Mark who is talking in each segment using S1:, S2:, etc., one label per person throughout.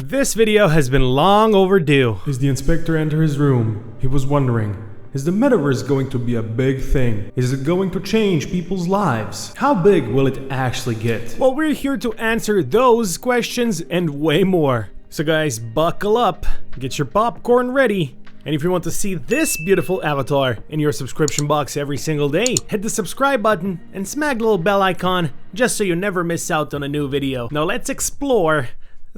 S1: This video has been long overdue.
S2: As the inspector entered his room, he was wondering, is the metaverse going to be a big thing? Is it going to change people's lives? How big will it actually get?
S1: Well, we're here to answer those questions and way more. So guys, buckle up, get your popcorn ready. And if you want to see this beautiful avatar in your subscription box every single day, hit the subscribe button and smack the little bell icon just so you never miss out on a new video. Now let's explore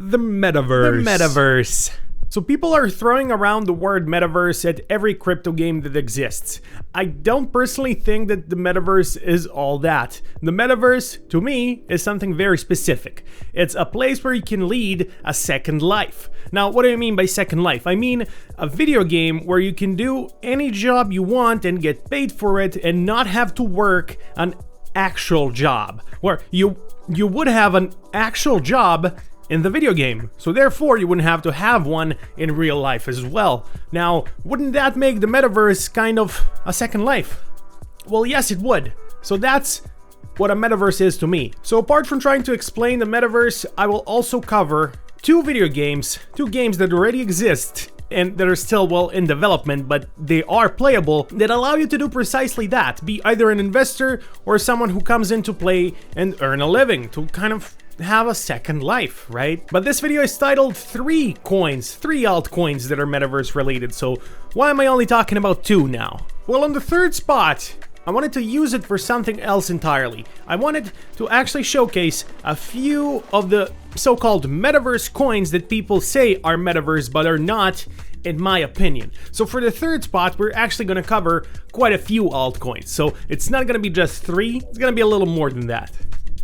S1: the metaverse. The metaverse. So people are throwing around the word metaverse at every crypto game that exists. I don't personally think that the metaverse is all that. The metaverse, to me, is something very specific. It's a place where you can lead a second life. Now, what do I mean by second life? I mean a video game where you can do any job you want and get paid for it and not have to work an actual job. Where you would have an actual job in the video game, so therefore you wouldn't have to have one in real life as well. Now, wouldn't that make the metaverse kind of a second life? Well, yes, it would. So that's what a metaverse is to me. So apart from trying to explain the metaverse, I will also cover two games that already exist and that are still, well, in development, but they are playable, that allow you to do precisely that. Be either an investor or someone who comes in to play and earn a living, to kind of have a second life, right? But this video is titled three altcoins that are metaverse related, so why am I only talking about two now? Well, on the third spot, I wanted to use it for something else entirely. I wanted to actually showcase a few of the so-called metaverse coins that people say are metaverse but are not, in my opinion. So for the third spot, we're actually going to cover quite a few altcoins. So it's not going to be just three, it's going to be a little more than that.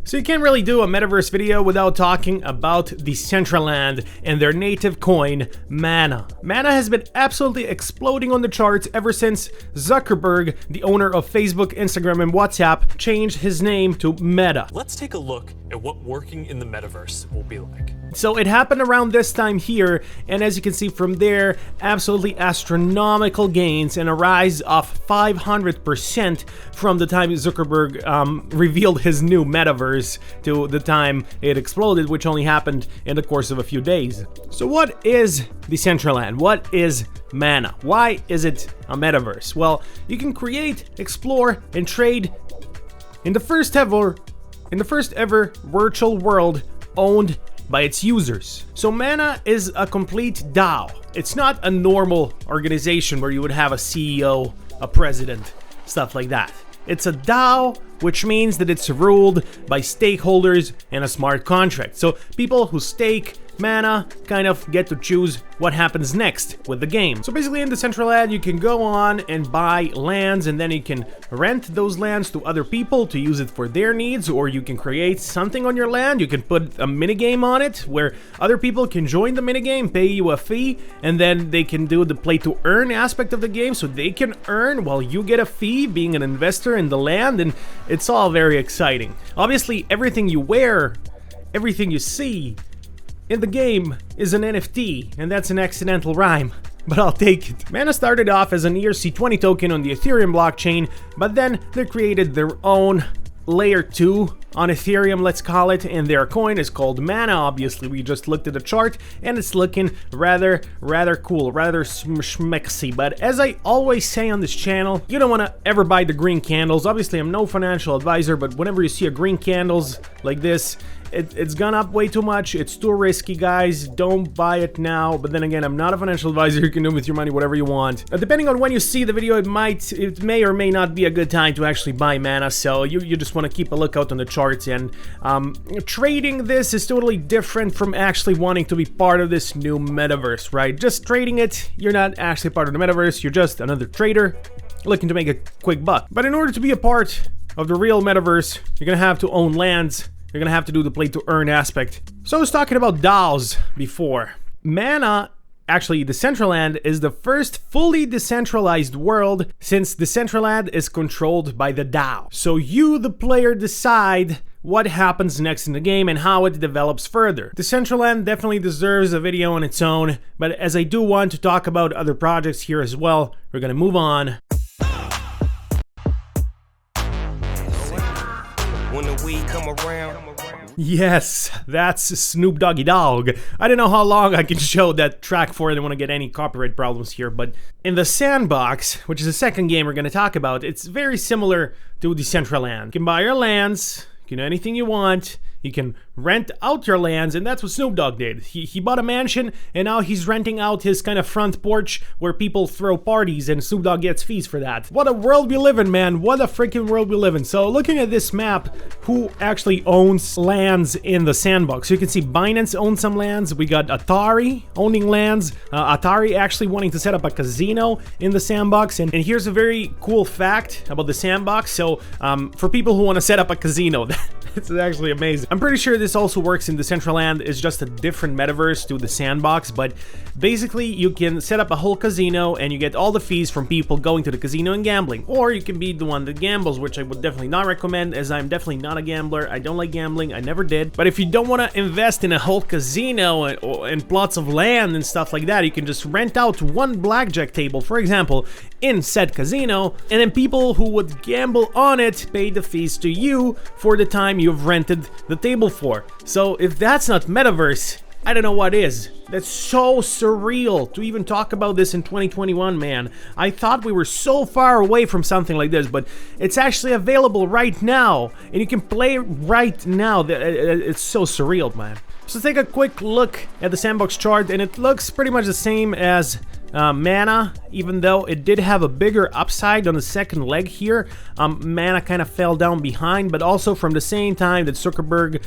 S1: So you can't really do a metaverse video without talking about Decentraland and their native coin, Mana. Mana has been absolutely exploding on the charts ever since Zuckerberg, the owner of Facebook, Instagram, and WhatsApp, changed his name to Meta.
S3: Let's take a look at what working in the metaverse will be like.
S1: So it happened around this time here, and as you can see from there, absolutely astronomical gains and a rise of 500% from the time Zuckerberg revealed his new metaverse to the time it exploded, which only happened in the course of a few days. So what is Decentraland? What is Mana? Why is it a metaverse? Well, you can create, explore, and trade in the first ever virtual world owned by its users. So Mana is a complete DAO. It's not a normal organization where you would have a CEO, a president, stuff like that. It's a DAO, which means that it's ruled by stakeholders and a smart contract. So people who stake Mana kind of get to choose what happens next with the game. So basically in Decentraland, you can go on and buy lands, and then you can rent those lands to other people to use it for their needs, or you can create something on your land. You can put a minigame on it where other people can join the minigame, pay you a fee, and then they can do the play to earn aspect of the game, so they can earn while you get a fee being an investor in the land, and it's all very exciting. Obviously, everything you wear, everything you see in the game is an NFT, and that's an accidental rhyme, but I'll take it. Mana started off as an ERC20 token on the Ethereum blockchain, but then they created their own layer 2 on Ethereum, let's call it, and their coin is called Mana. Obviously, we just looked at the chart and it's looking rather cool, rather schmexy. But as I always say on this channel, you don't want to ever buy the green candles. Obviously, I'm no financial advisor, but whenever you see a green candles like this, it's gone up way too much. It's too risky, guys. Don't buy it now. But then again, I'm not a financial advisor. You can do with your money whatever you want. Depending on when you see the video, it may or may not be a good time to actually buy Mana. So you just want to keep a lookout on the charts. And trading this is totally different from actually wanting to be part of this new metaverse, right? Just trading it, you're not actually part of the metaverse. You're just another trader looking to make a quick buck. But in order to be a part of the real metaverse, you're gonna have to own lands. You're gonna have to do the play to earn aspect. So I was talking about DAOs before. Mana, actually Decentraland, is the first fully decentralized world, since Decentraland is controlled by the DAO. So you, the player, decide what happens next in the game and how it develops further. Decentraland definitely deserves a video on its own, but as I do want to talk about other projects here as well, we're gonna move on.
S4: When the weed come around,
S1: Yes, that's Snoop Doggy Dogg. I don't know how long I can show that track for. I don't want to get any copyright problems here, but in the Sandbox, which is the second game we're going to talk about, it's very similar to Decentraland. You can buy your lands, you can do anything you want, you can rent out your lands, and that's what Snoop Dogg did. He bought a mansion, and now he's renting out his kind of front porch where people throw parties, and Snoop Dogg gets fees for that. What a world we live in, man. What a freaking world we live in. So looking at this map, who actually owns lands in the Sandbox? So you can see Binance owns some lands. We got Atari owning lands. Atari actually wanting to set up a casino in the Sandbox. And here's a very cool fact about the Sandbox. So for people who want to set up a casino, it's actually amazing. I'm pretty sure this also works in Decentraland. It's just a different metaverse to the Sandbox, but basically you can set up a whole casino and you get all the fees from people going to the casino and gambling. Or you can be the one that gambles, which I would definitely not recommend, as I'm definitely not a gambler. I don't like gambling, I never did. But if you don't want to invest in a whole casino and plots of land and stuff like that, you can just rent out one blackjack table, for example, in said casino, and then people who would gamble on it pay the fees to you for the time you've rented the table for. So if that's not metaverse, I don't know what is. That's so surreal to even talk about this in 2021, man. I thought we were so far away from something like this, but it's actually available right now, and you can play right now. It's so surreal, man. So take a quick look at the Sandbox chart, and it looks pretty much the same as Mana, even though it did have a bigger upside on the second leg here. Mana kind of fell down behind, but also from the same time that Zuckerberg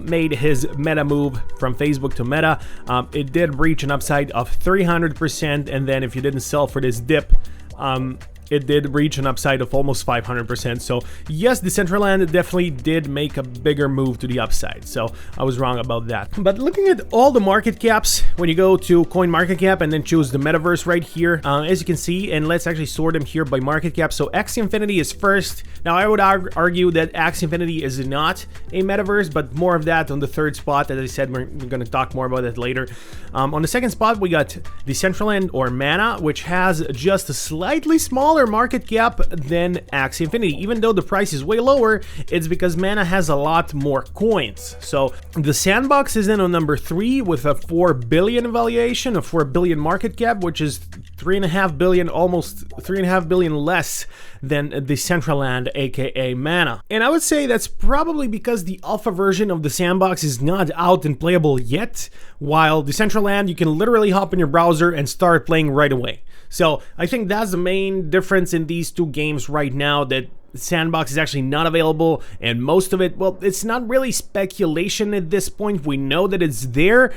S1: made his meta move from Facebook to Meta, it did reach an upside of 300%, and then if you didn't sell for this dip, it did reach an upside of almost 500%. So yes, Decentraland definitely did make a bigger move to the upside. So I was wrong about that. But looking at all the market caps, when you go to CoinMarketCap and then choose the metaverse right here, as you can see, and let's actually sort them here by market cap. So Axie Infinity is first. Now I would argue that Axie Infinity is not a metaverse, but more of that on the third spot. As I said, we're going to talk more about that later. On the second spot, we got Decentraland or Mana, which has just a slightly smaller market cap than Axie Infinity. Even though the price is way lower, it's because Mana has a lot more coins. So the Sandbox is in on number 3 with a 4 billion valuation, a 4 billion market cap, which is 3.5 billion, almost 3.5 billion less than Decentraland, aka Mana. And I would say that's probably because the alpha version of the Sandbox is not out and playable yet, while Decentraland, you can literally hop in your browser and start playing right away. So I think that's the main difference in these two games right now, that Sandbox is actually not available, and most of it, well, it's not really speculation at this point. We know that it's there.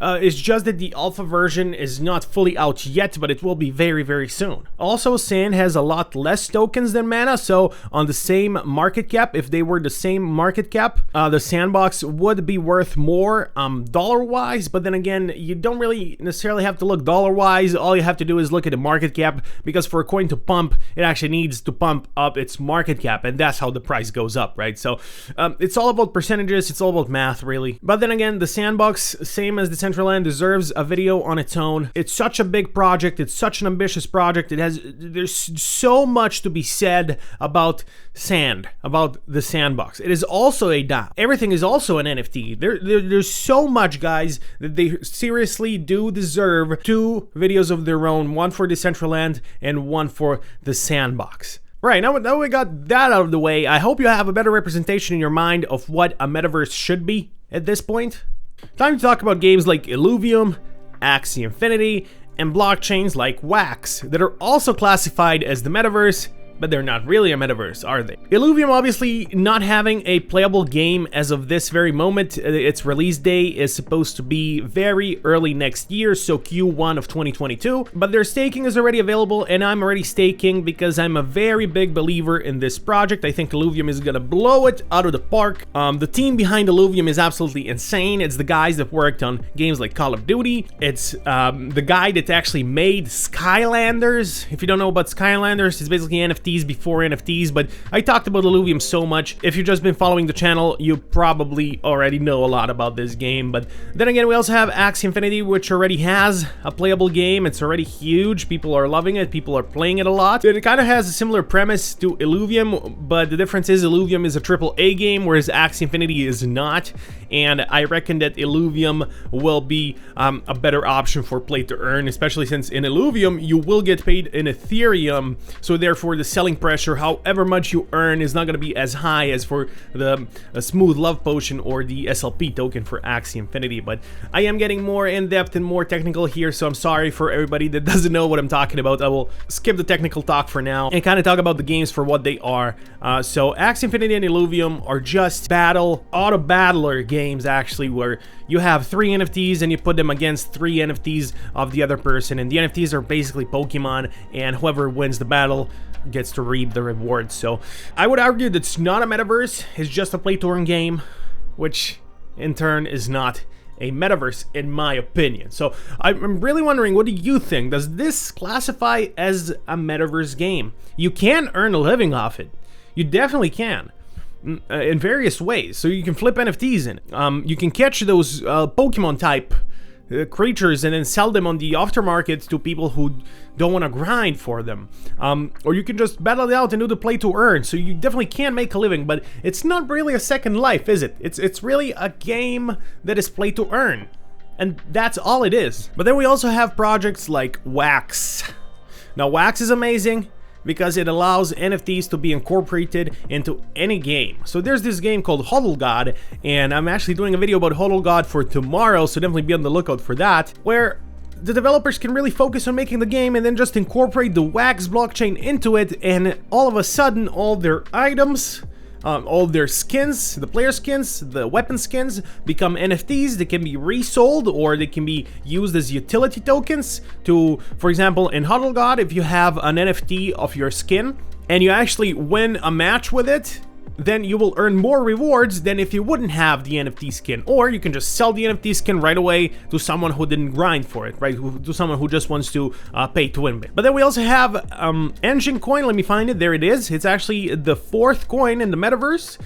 S1: It's just that the alpha version is not fully out yet, but it will be very, very soon. Also, Sand has a lot less tokens than Mana, so on the same market cap, if they were the same market cap, the Sandbox would be worth more dollar-wise, but then again, you don't really necessarily have to look dollar-wise. All you have to do is look at the market cap, because for a coin to pump, it actually needs to pump up its market cap, and that's how the price goes up, right? So it's all about percentages, it's all about math, really. But then again, the Sandbox, same as the Decentraland, deserves a video on its own. It's such a big project, it's such an ambitious project. There's so much to be said about Sand, about the Sandbox. It is also a DAO. Everything is also an NFT. There's so much, guys, that they seriously do deserve 2 videos of their own, one for Decentraland and one for the Sandbox. Right, now we got that out of the way, I hope you have a better representation in your mind of what a metaverse should be at this point. Time to talk about games like Illuvium, Axie Infinity, and blockchains like Wax that are also classified as the metaverse, but they're not really a metaverse, are they? Illuvium obviously not having a playable game as of this very moment. Its release day is supposed to be very early next year, so Q1 of 2022, but their staking is already available, and I'm already staking because I'm a very big believer in this project. I think Illuvium is gonna blow it out of the park. The team behind Illuvium is absolutely insane. It's the guys that worked on games like Call of Duty. It's the guy that actually made Skylanders. If you don't know about Skylanders, it's basically NFT NFTs before NFTs, but I talked about Illuvium so much. If you've just been following the channel, you probably already know a lot about this game. But then again, we also have Axie Infinity, which already has a playable game. It's already huge. People are loving it. People are playing it a lot. It kind of has a similar premise to Illuvium, but the difference is Illuvium is a AAA game, whereas Axie Infinity is not. And I reckon that Illuvium will be a better option for play to earn, especially since in Illuvium you will get paid in Ethereum, so therefore the selling pressure, however much you earn, is not going to be as high as for the Smooth Love Potion or the SLP token for Axie Infinity. But I am getting more in-depth and more technical here, so I'm sorry for everybody that doesn't know what I'm talking about. I will skip the technical talk for now and kind of talk about the games for what they are. So Axie Infinity and Illuvium are just auto battler games, actually, where you have 3 NFTs and you put them against 3 NFTs of the other person, and the NFTs are basically Pokemon, and whoever wins the battle gets to reap the rewards. So I would argue that it's not a metaverse, it's just a play to earn game, which in turn is not a metaverse in my opinion. So I'm really wondering, what do you think? Does this classify as a metaverse game? You can earn a living off it. You definitely can. In various ways. So you can flip NFTs in it. You can catch those Pokemon type creatures and then sell them on the aftermarket to people who don't want to grind for them. Or you can just battle it out and do the play to earn. So you definitely can make a living, but it's not really a second life, is it? It's really a game that is play to earn. And that's all it is. But then we also have projects like Wax. Now Wax is amazing because it allows NFTs to be incorporated into any game. So there's this game called Hodl God, and I'm actually doing a video about Hodl God for tomorrow, so definitely be on the lookout for that, where the developers can really focus on making the game and then just incorporate the Wax blockchain into it, and all of a sudden all their items, all their skins, the player skins, the weapon skins, become NFTs. They can be resold or they can be used as utility tokens to, for example, in Hodl God, if you have an NFT of your skin and you actually win a match with it, then you will earn more rewards than if you wouldn't have the NFT skin. Or you can just sell the NFT skin right away to someone who didn't grind for it, right? To someone who just wants to pay to win it. But then we also have Engine Coin. Let me find it. There it is. It's actually the 4th coin in the metaverse.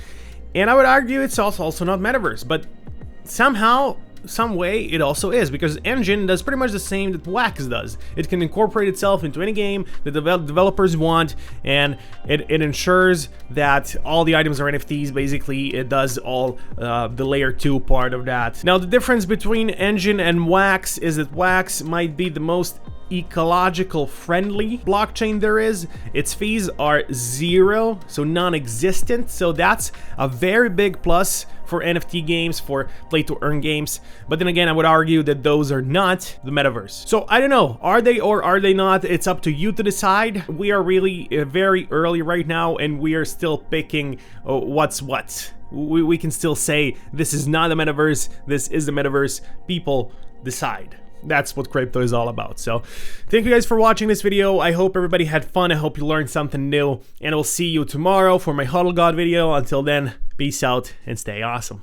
S1: And I would argue it's also not metaverse, but somehow, some way it also is, because Engine does pretty much the same that Wax does. It can incorporate itself into any game that the developers want, and it ensures that all the items are NFTs. Basically, it does all the layer 2 part of that. Now, the difference between Engine and Wax is that Wax might be the most ecological friendly blockchain there is. Its fees are 0, so non-existent, so that's a very big plus for NFT games, for play to earn games. But then again, I would argue that those are not the metaverse. So I don't know, are they or are they not? It's up to you to decide. We are really very early right now, and we are still picking what's what. We can still say this is not the metaverse, this is the metaverse. People decide. That's what crypto is all about. So thank you guys for watching this video. I hope everybody had fun. I hope you learned something new, and I'll see you tomorrow for my Hodl God video. Until then, peace out and stay awesome.